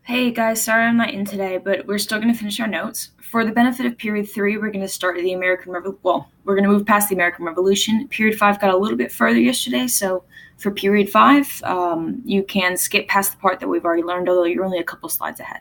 Hey guys, sorry I'm not in today, but we're still going to finish our notes. For the benefit of period 3, we're going to start the American Revolution. Well, we're going to move past the American Revolution. Period 5 got a little bit further yesterday, so for period 5, you can skip past the part that we've already learned, although you're only a couple slides ahead.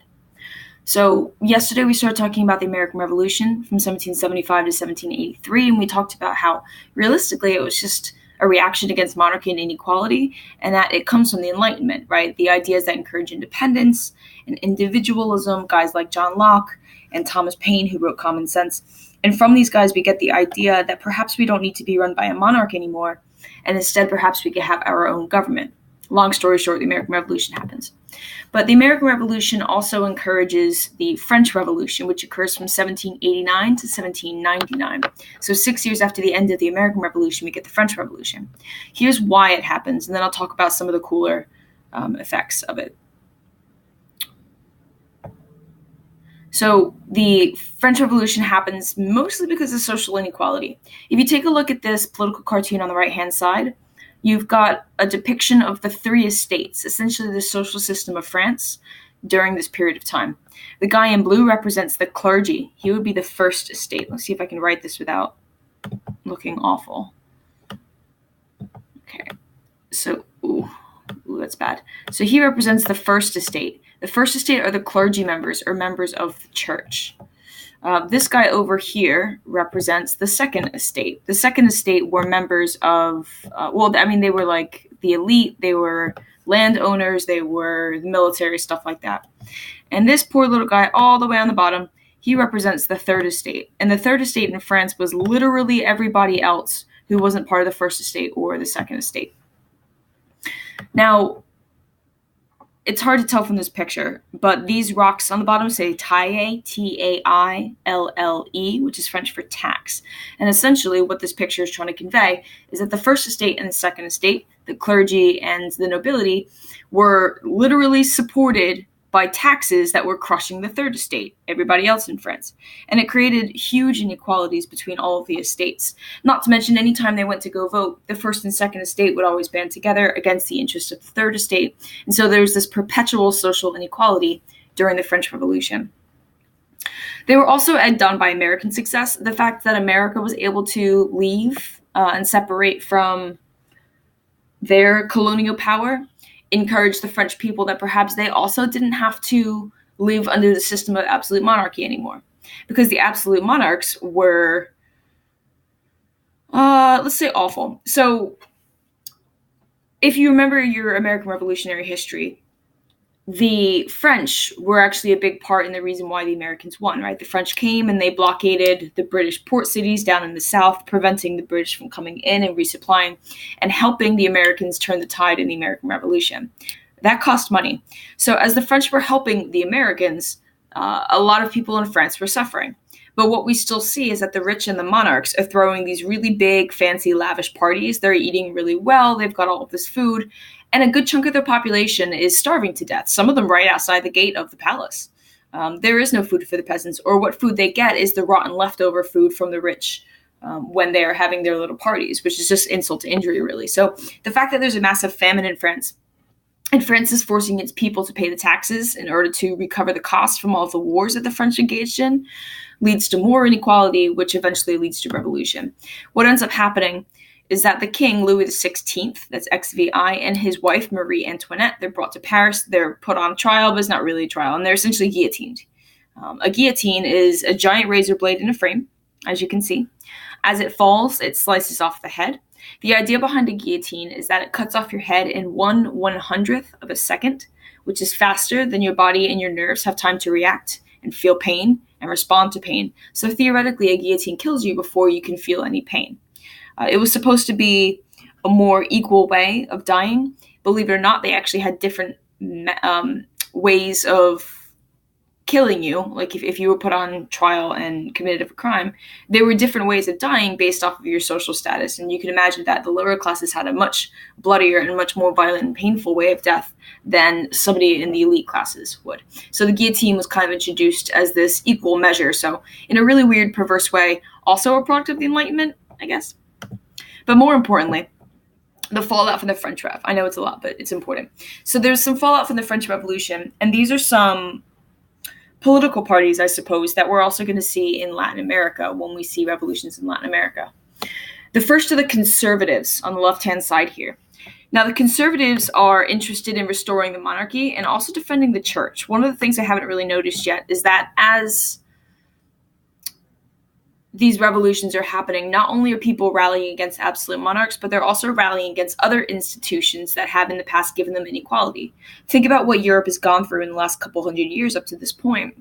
So yesterday we started talking about the American Revolution from 1775 to 1783, and we talked about how realistically it was just a reaction against monarchy and inequality, and that it comes from the Enlightenment, right? The ideas that encourage independence and individualism, guys like John Locke and Thomas Paine, who wrote Common Sense. And from these guys, we get the idea that perhaps we don't need to be run by a monarch anymore, and instead perhaps we could have our own government. Long story short, the American Revolution happens. But the American Revolution also encourages the French Revolution, which occurs from 1789 to 1799. So 6 years after the end of the American Revolution, we get the French Revolution. Here's why it happens, and then I'll talk about some of the cooler effects of it. So the French Revolution happens mostly because of social inequality. If you take a look at this political cartoon on the right-hand side, you've got a depiction of the three estates, essentially the social system of France during this period of time. The guy in blue represents the clergy. He would be the first estate. Let's see if I can write this without looking awful. Okay, so, ooh, that's bad. So he represents the first estate. The first estate are the clergy members or members of the church. This guy over here represents the second estate. The second estate were members of, they were like the elite, they were landowners, they were military, stuff like that. And this poor little guy all the way on the bottom, he represents the third estate. And the third estate in France was literally everybody else who wasn't part of the first estate or the second estate. Now, it's hard to tell from this picture, but these rocks on the bottom say taille, Taille, which is French for tax. And essentially what this picture is trying to convey is that the first estate and the second estate, the clergy and the nobility, were literally supported by taxes that were crushing the third estate, everybody else in France. And it created huge inequalities between all of the estates. Not to mention, anytime they went to go vote, the first and second estate would always band together against the interests of the third estate. And so there's this perpetual social inequality during the French Revolution. They were also egged on by American success. The fact that America was able to leave and separate from their colonial power encouraged the French people that perhaps they also didn't have to live under the system of absolute monarchy anymore. Because the absolute monarchs were, let's say, awful. So if you remember your American Revolutionary history, the French were actually a big part in the reason why the Americans won, right? The French came and they blockaded the British port cities down in the south, preventing the British from coming in and resupplying and helping the Americans turn the tide in the American Revolution. That cost money. So as the French were helping the Americans, a lot of people in France were suffering. But what we still see is that the rich and the monarchs are throwing these really big, fancy, lavish parties. They're eating really well. They've got all of this food. And a good chunk of their population is starving to death, some of them right outside the gate of the palace. There is no food for the peasants, or what food they get is the rotten leftover food from the rich when they are having their little parties, which is just insult to injury, really. So the fact that there's a massive famine in France, and France is forcing its people to pay the taxes in order to recover the cost from all of the wars that the French engaged in, leads to more inequality, which eventually leads to revolution. What ends up happening is that the king, Louis XVI, that's XVI, and his wife, Marie Antoinette, they're brought to Paris, they're put on trial, but it's not really a trial, and they're essentially guillotined. A guillotine is a giant razor blade in a frame, as you can see. As it falls, it slices off the head. The idea behind a guillotine is that it cuts off your head in 1/100th of a second, which is faster than your body and your nerves have time to react and feel pain and respond to pain. So theoretically, a guillotine kills you before you can feel any pain. It was supposed to be a more equal way of dying. Believe it or not, they actually had different ways of killing you. Like if you were put on trial and committed a crime, there were different ways of dying based off of your social status. And you can imagine that the lower classes had a much bloodier and much more violent and painful way of death than somebody in the elite classes would. So the guillotine was kind of introduced as this equal measure. So in a really weird, perverse way, also a product of the Enlightenment, I guess. But more importantly, the fallout from the French Rev. I know it's a lot, but it's important. So there's some fallout from the French Revolution, and these are some political parties, I suppose, that we're also going to see in Latin America when we see revolutions in Latin America. The first are the conservatives on the left-hand side here. Now, the conservatives are interested in restoring the monarchy and also defending the church. One of the things I haven't really noticed yet is that as these revolutions are happening, not only are people rallying against absolute monarchs, but they're also rallying against other institutions that have in the past given them inequality. Think about what Europe has gone through in the last couple hundred years up to this point.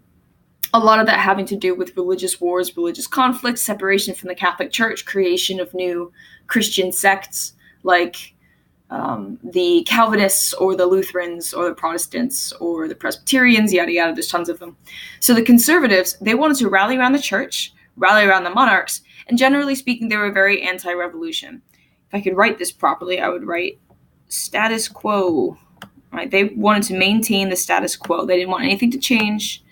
A lot of that having to do with religious wars, religious conflicts, separation from the Catholic Church, creation of new Christian sects like the Calvinists or the Lutherans or the Protestants or the Presbyterians, yada, yada, there's tons of them. So the conservatives, they wanted to rally around the church, rally around the monarchs, and generally speaking, they were very anti-revolution. If I could write this properly, I would write status quo. Right? They wanted to maintain the status quo. They didn't want anything to change.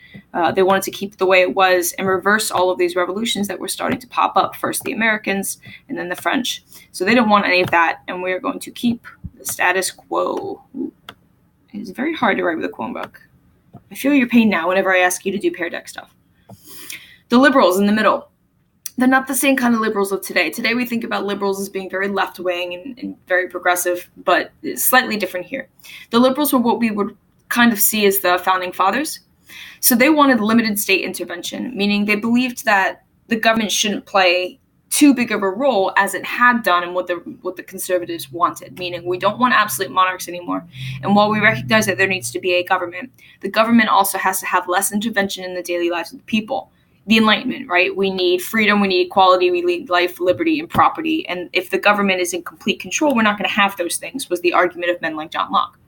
They wanted to keep it the way it was and reverse all of these revolutions that were starting to pop up, first the Americans and then the French. So they didn't want any of that, and we're going to keep the status quo. It's very hard to write with a Chromebook. I feel your pain now whenever I ask you to do Pear Deck stuff. The liberals in the middle. They're not the same kind of liberals of today. Today we think about liberals as being very left-wing and very progressive, but it's slightly different here. The liberals were what we would kind of see as the founding fathers. So they wanted limited state intervention, meaning they believed that the government shouldn't play too big of a role as it had done and what the conservatives wanted, meaning we don't want absolute monarchs anymore. And while we recognize that there needs to be a government, the government also has to have less intervention in the daily lives of the people. The Enlightenment, right? We need freedom, we need equality, we need life, liberty, and property. And if the government is in complete control, we're not going to have those things, was the argument of men like John Locke.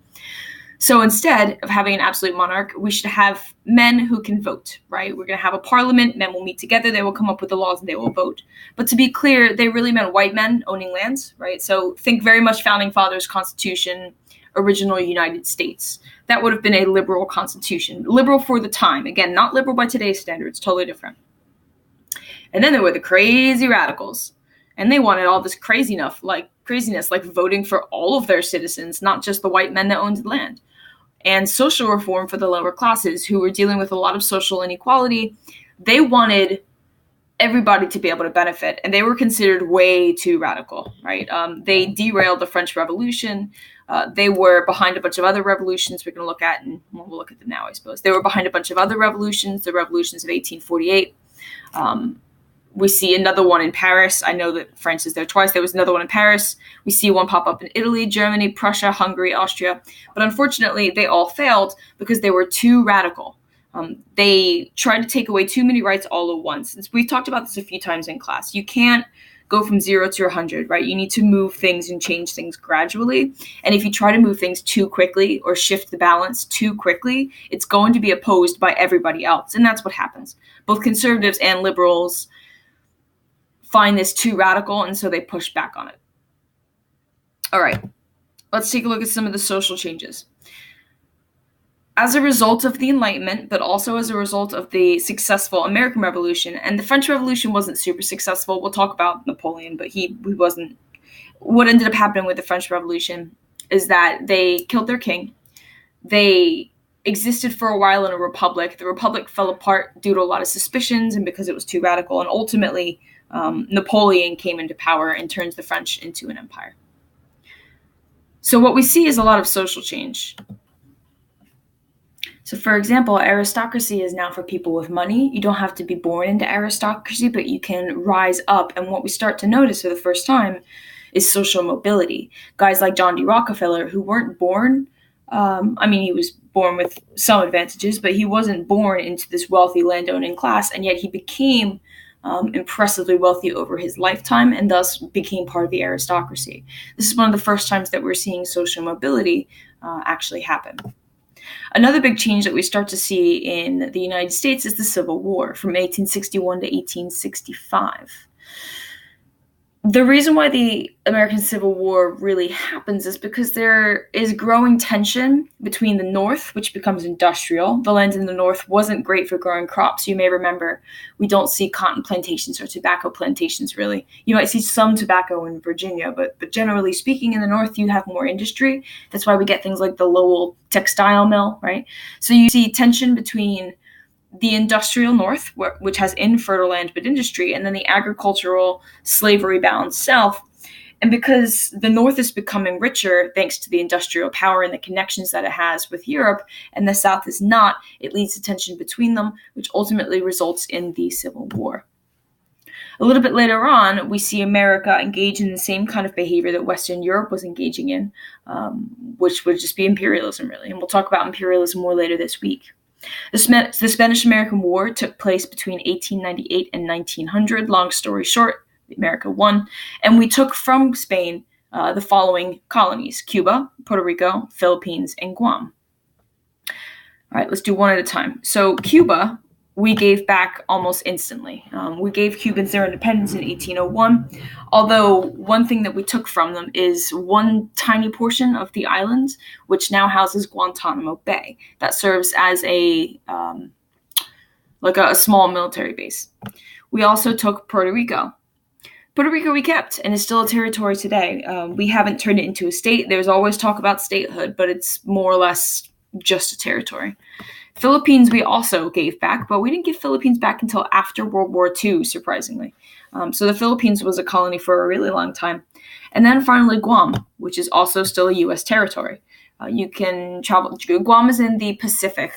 So instead of having an absolute monarch, we should have men who can vote, right? We're going to have a parliament, men will meet together, they will come up with the laws, and they will vote. But to be clear, they really meant white men owning lands, right? So think very much Founding Fathers, Constitution, original United States. That would have been a liberal constitution. Liberal for the time. Again, not liberal by today's standards, totally different. And then there were the crazy radicals. And they wanted all this craziness, like voting for all of their citizens, not just the white men that owned land. And social reform for the lower classes who were dealing with a lot of social inequality. They wanted everybody to be able to benefit, and they were considered way too radical, right? They derailed the French Revolution. They were behind a bunch of other revolutions we're going to look at, and we'll look at them now, I suppose. They were behind a bunch of other revolutions, the revolutions of 1848. We see another one in Paris. I know that France is there twice. There was another one in Paris. We see one pop up in Italy, Germany, Prussia, Hungary, Austria. But unfortunately, they all failed because they were too radical. They tried to take away too many rights all at once. We've talked about this a few times in class. You can't go from 0 to 100, right? You need to move things and change things gradually. And if you try to move things too quickly or shift the balance too quickly, it's going to be opposed by everybody else. And that's what happens. Both conservatives and liberals find this too radical, and so they push back on it. All right, let's take a look at some of the social changes. As a result of the Enlightenment, but also as a result of the successful American Revolution, and the French Revolution wasn't super successful. We'll talk about Napoleon, but he wasn't. What ended up happening with the French Revolution is that they killed their king. They existed for a while in a republic. The republic fell apart due to a lot of suspicions and because it was too radical, and ultimately Napoleon came into power and turns the French into an empire. So what we see is a lot of social change. So for example, aristocracy is now for people with money. You don't have to be born into aristocracy, but you can rise up. And what we start to notice for the first time is social mobility. Guys like John D. Rockefeller, who weren't born, he was born with some advantages, but he wasn't born into this wealthy landowning class, and yet he became impressively wealthy over his lifetime and thus became part of the aristocracy. This is one of the first times that we're seeing social mobility actually happen. Another big change that we start to see in the United States is the Civil War from 1861 to 1865. The reason why the American Civil War really happens is because there is growing tension between the North, which becomes industrial. The land in the North wasn't great for growing crops. You may remember we don't see cotton plantations or tobacco plantations really. You might see some tobacco in Virginia, but generally speaking, in the North, you have more industry. That's why we get things like the Lowell textile mill, right? So you see tension between the industrial North, which has infertile land but industry, and then the agricultural, slavery bound South. And because the North is becoming richer thanks to the industrial power and the connections that it has with Europe, and the South is not, it leads to tension between them, which ultimately results in the Civil War. A little bit later on, we see America engage in the same kind of behavior that Western Europe was engaging in, which would just be imperialism, really. And we'll talk about imperialism more later this week. The Spanish-American War took place between 1898 and 1900. Long story short, America won. And we took from Spain the following colonies: Cuba, Puerto Rico, Philippines, and Guam. All right, let's do one at a time. So Cuba, we gave back almost instantly. We gave Cubans their independence in 1801, although one thing that we took from them is one tiny portion of the island, which now houses Guantanamo Bay. That serves as a small military base. We also took Puerto Rico. Puerto Rico we kept, and is still a territory today. We haven't turned it into a state. There's always talk about statehood, but it's more or less just a territory. Philippines we also gave back, but we didn't give Philippines back until after World War II, surprisingly. So the Philippines was a colony for a really long time. And then finally Guam, which is also still a U.S. territory. You can travel. Guam is in the Pacific,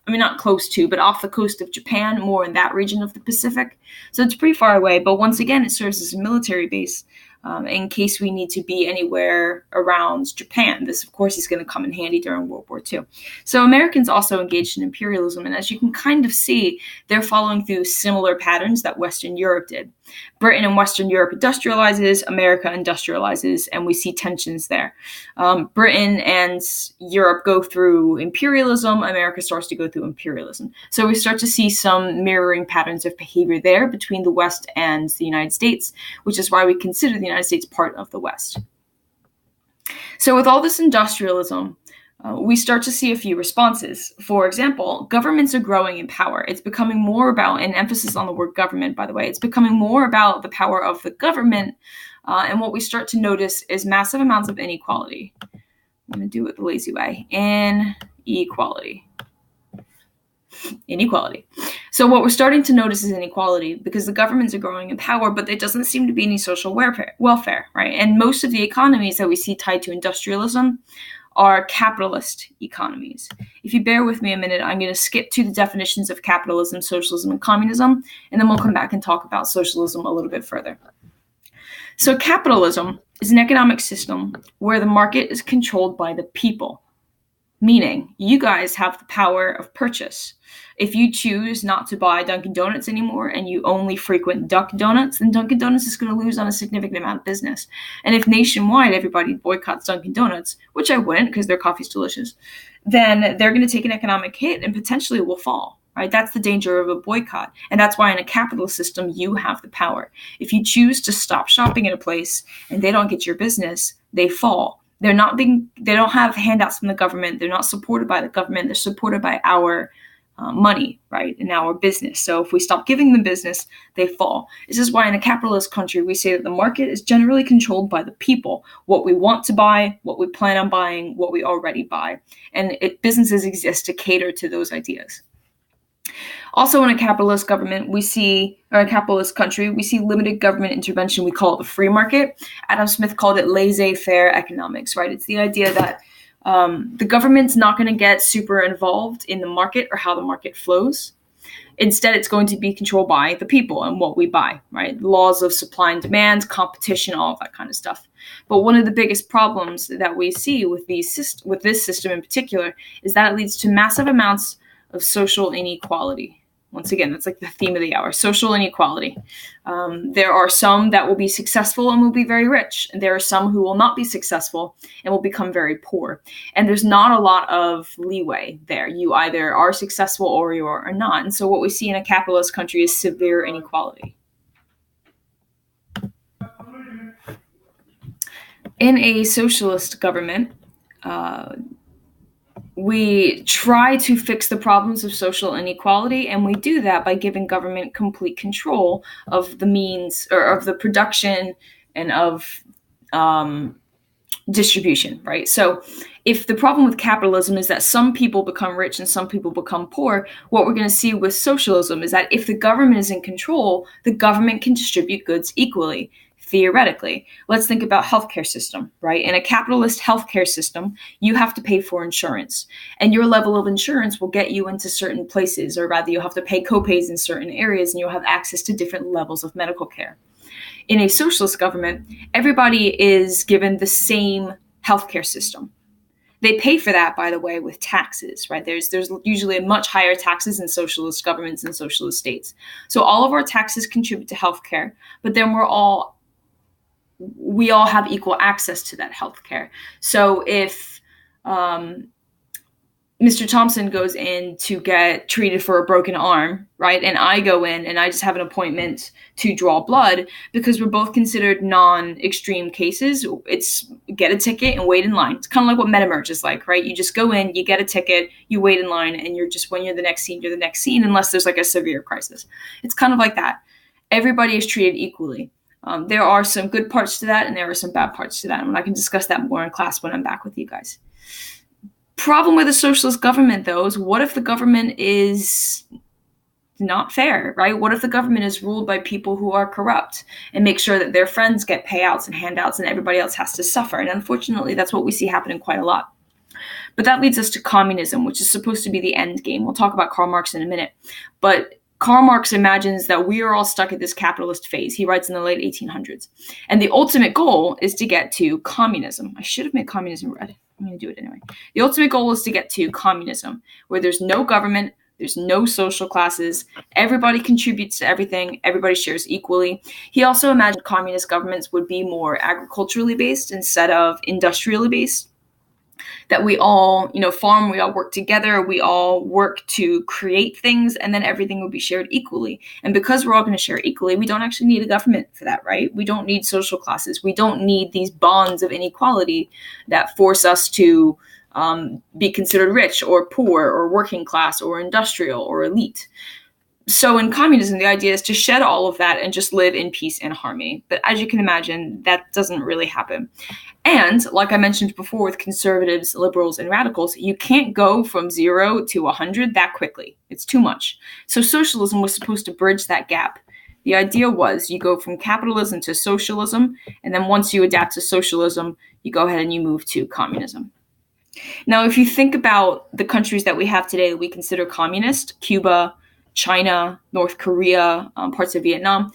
not close to, but off the coast of Japan, more in that region of the Pacific. So it's pretty far away, but once again, it serves as a military base in case we need to be anywhere around Japan. This, of course, is going to come in handy during World War II. So Americans also engaged in imperialism, and as you can kind of see, they're following through similar patterns that Western Europe did. Britain and Western Europe industrializes, America industrializes, and we see tensions there. Britain and Europe go through imperialism, America starts to go through imperialism. So we start to see some mirroring patterns of behavior there between the West and the United States, which is why we consider the United States part of the West. So with all this industrialism, we start to see a few responses. For example, governments are growing in power. It's becoming more about, an emphasis on the word government, by the way, it's becoming more about the power of the government. And what we start to notice is massive amounts of inequality. I'm going to do it the lazy way. Inequality. So what we're starting to notice is inequality because the governments are growing in power, but there doesn't seem to be any social welfare, right? And most of the economies that we see tied to industrialism are capitalist economies. If you bear with me a minute, I'm going to skip to the definitions of capitalism, socialism, and communism, and then we'll come back and talk about socialism a little bit further. So capitalism is an economic system where the market is controlled by the people, meaning you guys have the power of purchase. If you choose not to buy Dunkin' Donuts anymore and you only frequent Duck Donuts, then Dunkin' Donuts is going to lose on a significant amount of business. And if nationwide everybody boycotts Dunkin' Donuts, which I wouldn't because their coffee's delicious, then they're going to take an economic hit and potentially will fall. Right? That's the danger of a boycott. And that's why in a capitalist system, you have the power. If you choose to stop shopping at a place and they don't get your business, they fall. They don't have handouts from the government. They're not supported by the government. They're supported by our money, right, in our business. So if we stop giving them business, they fall. This is why in a capitalist country, we say that the market is generally controlled by the people. What we want to buy, what we plan on buying, what we already buy. And businesses exist to cater to those ideas. Also in a capitalist government, a capitalist country, we see limited government intervention. We call it the free market. Adam Smith called it laissez-faire economics, right? It's the idea that the government's not going to get super involved in the market or how the market flows. Instead, it's going to be controlled by the people and what we buy, right? Laws of supply and demand, competition, all of that kind of stuff. But one of the biggest problems that we see with this system in particular is that it leads to massive amounts of social inequality. Once again, that's like the theme of the hour, social inequality. There are some that will be successful and will be very rich. And there are some who will not be successful and will become very poor. And there's not a lot of leeway there. You either are successful or you are not. And so what we see in a capitalist country is severe inequality. In a socialist government, uh, we try to fix the problems of social inequality, and we do that by giving government complete control of the means or of the production and of um, distribution, right? So if the problem with capitalism is that some people become rich and some people become poor, what we're going to see with socialism is that if the government is in control, the government can distribute goods equally. Theoretically, let's think about healthcare system, right? In a capitalist healthcare system, you have to pay for insurance, and your level of insurance will get you into certain places, or rather, you'll have to pay copays in certain areas, and you'll have access to different levels of medical care. In a socialist government, everybody is given the same healthcare system. They pay for that, by the way, with taxes, right? There's usually much higher taxes in socialist governments and socialist states. So all of our taxes contribute to healthcare, but then we all have equal access to that healthcare. So if Mr. Thompson goes in to get treated for a broken arm, right? And I go in and I just have an appointment to draw blood because we're both considered non-extreme cases. It's get a ticket and wait in line. It's kind of like what MetaMerge is like, right? You just go in, you get a ticket, you wait in line, and when you're the next scene, you're the next scene, unless there's like a severe crisis. It's kind of like that. Everybody is treated equally. There are some good parts to that, and there are some bad parts to that. And I can discuss that more in class when I'm back with you guys. Problem with a socialist government, though, is what if the government is not fair, right? What if the government is ruled by people who are corrupt and make sure that their friends get payouts and handouts and everybody else has to suffer? And unfortunately, that's what we see happening quite a lot. But that leads us to communism, which is supposed to be the end game. We'll talk about Karl Marx in a minute. But Karl Marx imagines that we are all stuck at this capitalist phase. He writes in the late 1800s. And the ultimate goal is to get to communism. I should have made communism red. I'm going to do it anyway. The ultimate goal is to get to communism, where there's no government, there's no social classes, everybody contributes to everything, everybody shares equally. He also imagined communist governments would be more agriculturally based instead of industrially based. That we all, farm, we all work together, we all work to create things, and then everything will be shared equally. And because we're all going to share equally, we don't actually need a government for that, right? We don't need social classes. We don't need these bonds of inequality that force us to be considered rich or poor or working class or industrial or elite. So in communism, the idea is to shed all of that and just live in peace and harmony. But as you can imagine, that doesn't really happen. And like I mentioned before with conservatives, liberals, and radicals, you can't go from 0 to 100 that quickly. It's too much. So socialism was supposed to bridge that gap. The idea was you go from capitalism to socialism, and then once you adapt to socialism, you go ahead and you move to communism. Now, if you think about the countries that we have today that we consider communist, Cuba, China, North Korea, parts of Vietnam,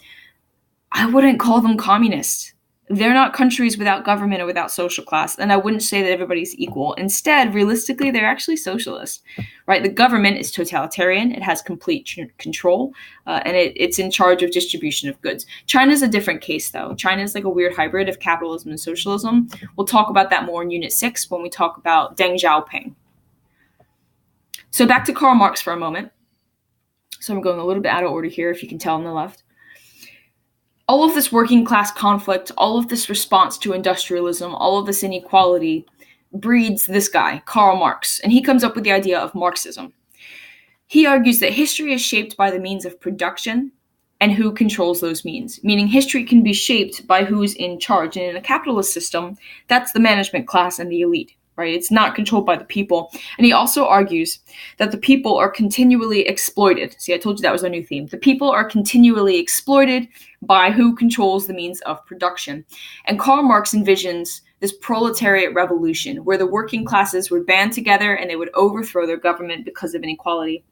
I wouldn't call them communist. They're not countries without government or without social class, and I wouldn't say that everybody's equal. Instead, realistically, they're actually socialist, right? The government is totalitarian. It has complete control, and it's in charge of distribution of goods. China's a different case, though. China is like a weird hybrid of capitalism and socialism. We'll talk about that more in Unit 6 when we talk about Deng Xiaoping. So back to Karl Marx for a moment. So I'm going a little bit out of order here, if you can tell on the left. All of this working class conflict, all of this response to industrialism, all of this inequality breeds this guy, Karl Marx, and he comes up with the idea of Marxism. He argues that history is shaped by the means of production and who controls those means, meaning history can be shaped by who's in charge. And in a capitalist system, that's the management class and the elite, right? It's not controlled by the people. And he also argues that the people are continually exploited. See, I told you that was our new theme. The people are continually exploited by who controls the means of production. And Karl Marx envisions this proletariat revolution where the working classes would band together and they would overthrow their government because of inequality.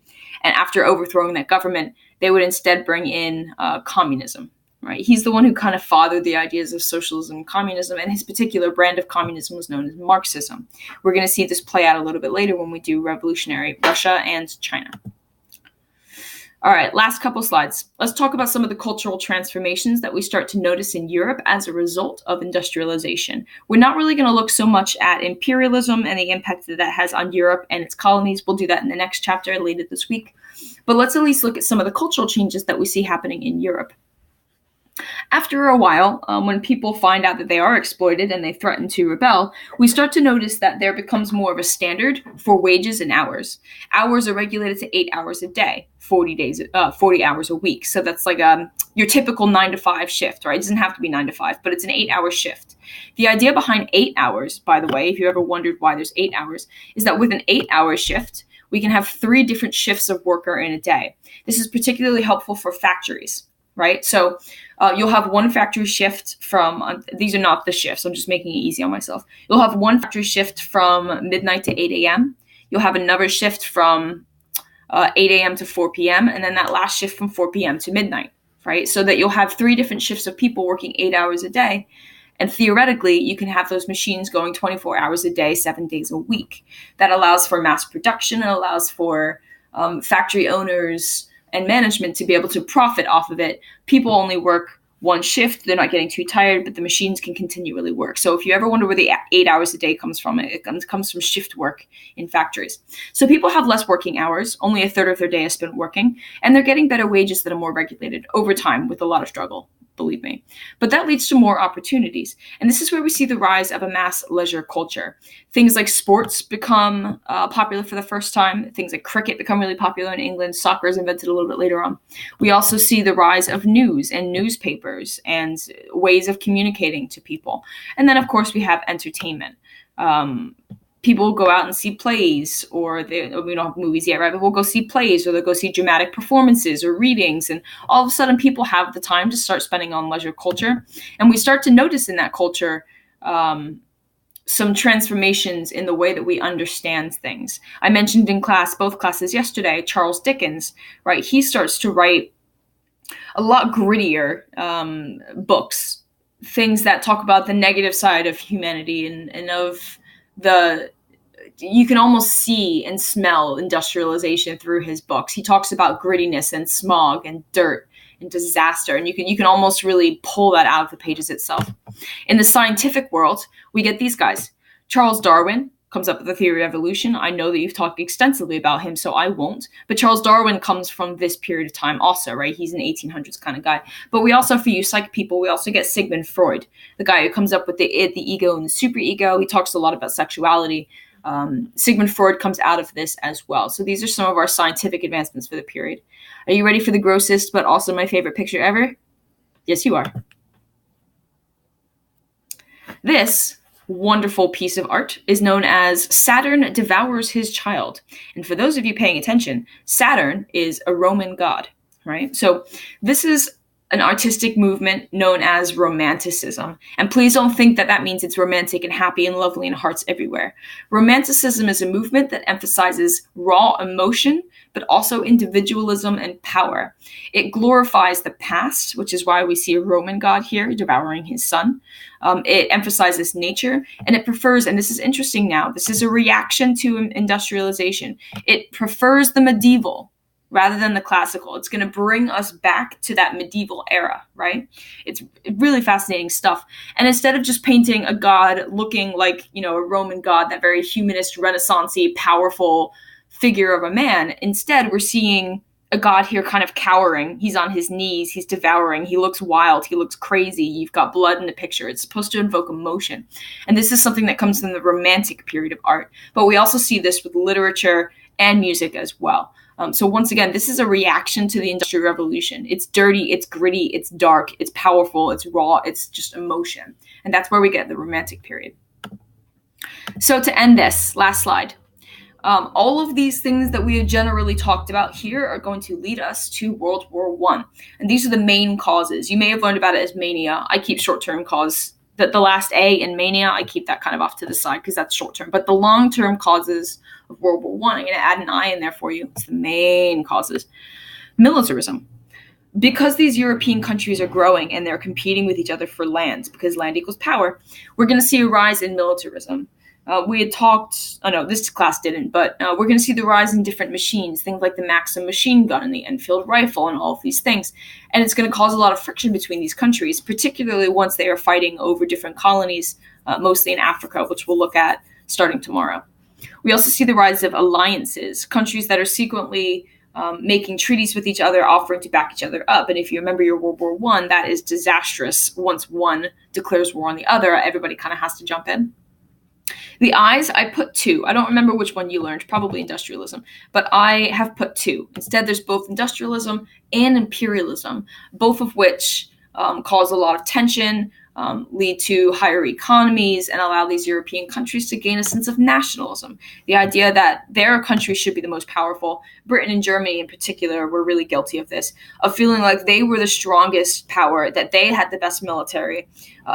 And after overthrowing that government, they would instead bring in communism. Right? He's the one who kind of fathered the ideas of socialism and communism, and his particular brand of communism was known as Marxism. We're going to see this play out a little bit later when we do revolutionary Russia and China. All right, last couple slides. Let's talk about some of the cultural transformations that we start to notice in Europe as a result of industrialization. We're not really going to look so much at imperialism and the impact that that has on Europe and its colonies. We'll do that in the next chapter later this week. But let's at least look at some of the cultural changes that we see happening in Europe. After a while, when people find out that they are exploited and they threaten to rebel, we start to notice that there becomes more of a standard for wages and hours. Hours are regulated to 8 hours a day, 40 hours a week. So that's like your typical 9 to 5 shift, right? It doesn't have to be 9 to 5, but it's an 8 hour shift. The idea behind 8 hours, by the way, if you ever wondered why there's 8 hours, is that with an 8 hour shift, we can have 3 different shifts of worker in a day. This is particularly helpful for factories, right? So you'll have one factory shift from, these are not the shifts, I'm just making it easy on myself. You'll have one factory shift from midnight to 8 a.m. You'll have another shift from 8 a.m. to 4 p.m. and then that last shift from 4 p.m. to midnight, right? So that you'll have 3 different shifts of people working 8 hours a day. And theoretically, you can have those machines going 24 hours a day, 7 days a week. That allows for mass production. It allows for factory owners and management to be able to profit off of it. People only work one shift. They're not getting too tired, but the machines can continually work. So if you ever wonder where the 8 hours a day comes from, it comes from shift work in factories. So people have less working hours. Only a third of their day is spent working, and they're getting better wages that are more regulated over time with a lot of struggle, believe me. But that leads to more opportunities. And this is where we see the rise of a mass leisure culture. Things like sports become popular for the first time. Things like cricket become really popular in England. Soccer is invented a little bit later on. We also see the rise of news and newspapers and ways of communicating to people. And then, of course, we have entertainment. People go out and see plays, or we don't have movies yet, right? But we'll go see plays, or they'll go see dramatic performances or readings. And all of a sudden, people have the time to start spending on leisure culture. And we start to notice in that culture some transformations in the way that we understand things. I mentioned in both classes yesterday, Charles Dickens, right? He starts to write a lot grittier books, things that talk about the negative side of humanity and of you can almost see and smell industrialization through his books. He talks about grittiness and smog and dirt and disaster, and you can almost really pull that out of the pages itself. In the scientific world, we get these guys. Charles Darwin comes up with the theory of evolution. I know that you've talked extensively about him, so I won't. But Charles Darwin comes from this period of time also, right? He's an 1800s kind of guy. But we also, for you psych people, we also get Sigmund Freud, the guy who comes up with the id, the ego, and the superego. He talks a lot about sexuality. Sigmund Freud comes out of this as well. So these are some of our scientific advancements for the period. Are you ready for the grossest, but also my favorite picture ever? Yes, you are. This wonderful piece of art is known as Saturn Devours His Child. And for those of you paying attention, Saturn is a Roman god, right? So this is an artistic movement known as Romanticism. And please don't think that that means it's romantic and happy and lovely and hearts everywhere. Romanticism is a movement that emphasizes raw emotion, but also individualism and power. It glorifies the past, which is why we see a Roman god here devouring his son. It emphasizes nature, and it prefers, and this is interesting now, this is a reaction to industrialization. It prefers the medieval rather than the classical. It's going to bring us back to that medieval era, right? It's really fascinating stuff. And instead of just painting a god looking like, a Roman god, that very humanist, Renaissance-y, powerful figure of a man, instead we're seeing a god here kind of cowering. He's on his knees. He's devouring. He looks wild. He looks crazy. You've got blood in the picture. It's supposed to invoke emotion. And this is something that comes from the Romantic period of art. But we also see this with literature and music as well. So once again, this is a reaction to the Industrial Revolution. It's dirty, it's gritty, it's dark, it's powerful, it's raw, it's just emotion. And that's where we get the Romantic period. So to end this, last slide. All of these things that we have generally talked about here are going to lead us to World War I. And these are the main causes. You may have learned about it as mania. I keep short-term cause. The last A in mania, I keep that kind of off to the side because that's short-term. But the long-term causes of World War I, I'm going to add an I in there for you. It's the main causes. Militarism. Because these European countries are growing and they're competing with each other for land, because land equals power, we're going to see a rise in militarism. We had talked, this class didn't, but we're going to see the rise in different machines, things like the Maxim machine gun and the Enfield rifle and all of these things. And it's going to cause a lot of friction between these countries, particularly once they are fighting over different colonies, mostly in Africa, which we'll look at starting tomorrow. We also see the rise of alliances, countries that are secretly making treaties with each other, offering to back each other up. And if you remember your World War I, that is disastrous. Once one declares war on the other, everybody kind of has to jump in. The I's, I put 2. I don't remember which one you learned, probably industrialism, but I have put 2. Instead, there's both industrialism and imperialism, both of which cause a lot of tension, lead to higher economies, and allow these European countries to gain a sense of nationalism. The idea that their country should be the most powerful. Britain and Germany in particular were really guilty of this, of feeling like they were the strongest power, that they had the best military,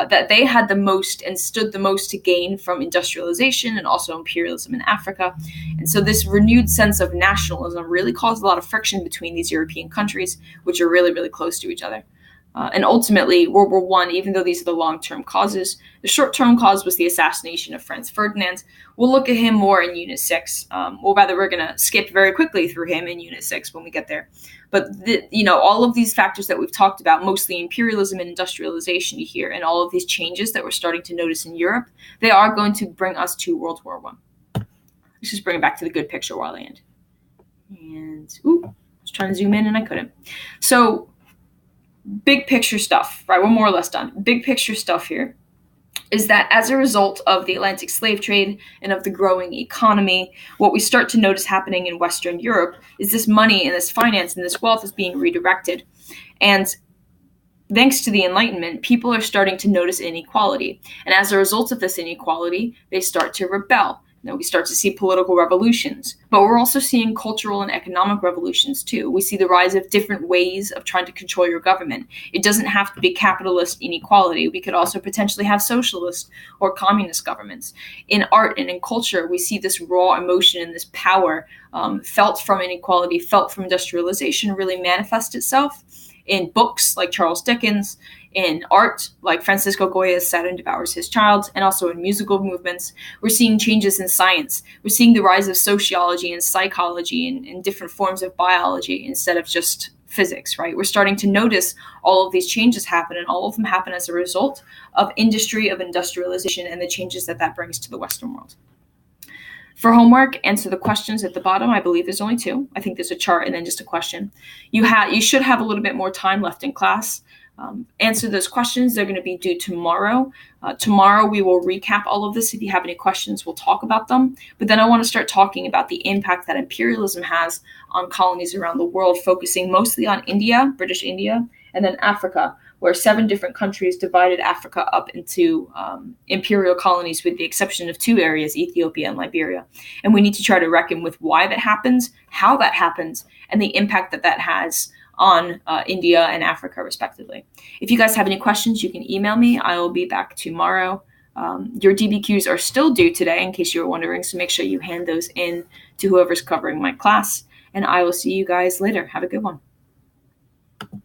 that they had the most and stood the most to gain from industrialization and also imperialism in Africa. And so this renewed sense of nationalism really caused a lot of friction between these European countries, which are really, really close to each other. And ultimately, World War I, even though these are the long-term causes, the short-term cause was the assassination of Franz Ferdinand. We'll look at him more in Unit 6. We're going to skip very quickly through him in Unit 6 when we get there. But, all of these factors that we've talked about, mostly imperialism and industrialization here, and all of these changes that we're starting to notice in Europe, they are going to bring us to World War I. Let's just bring it back to the good picture while I end. And, I was trying to zoom in and I couldn't. So, big picture stuff, right? We're more or less done. Big picture stuff here is that as a result of the Atlantic slave trade and of the growing economy, what we start to notice happening in Western Europe is this money and this finance and this wealth is being redirected. And thanks to the Enlightenment, people are starting to notice inequality. And as a result of this inequality, they start to rebel. We start to see political revolutions, but we're also seeing cultural and economic revolutions too. We see the rise of different ways of trying to control your government. It doesn't have to be capitalist inequality. We could also potentially have socialist or communist governments. In art and in culture, we see this raw emotion and this power felt from inequality, felt from industrialization really manifest itself in books like Charles Dickens, in art like Francisco Goya's Saturn Devours His Child, and also in musical movements. We're seeing changes in science. We're seeing the rise of sociology and psychology and different forms of biology instead of just physics, right? We're starting to notice all of these changes happen, and all of them happen as a result of industry, of industrialization, and the changes that that brings to the Western world. For homework, answer the questions at the bottom. I believe there's only 2. I think there's a chart and then just a question. You should have a little bit more time left in class. Answer those questions. They're going to be due tomorrow. Tomorrow we will recap all of this. If you have any questions, we'll talk about them. But then I want to start talking about the impact that imperialism has on colonies around the world, focusing mostly on India, British India, and then Africa, where 7 different countries divided Africa up into imperial colonies with the exception of 2 areas, Ethiopia and Liberia. And we need to try to reckon with why that happens, how that happens, and the impact that that has on India and Africa, respectively. If you guys have any questions, you can email me. I will be back tomorrow. Your DBQs are still due today, in case you were wondering, so make sure you hand those in to whoever's covering my class. And I will see you guys later. Have a good one.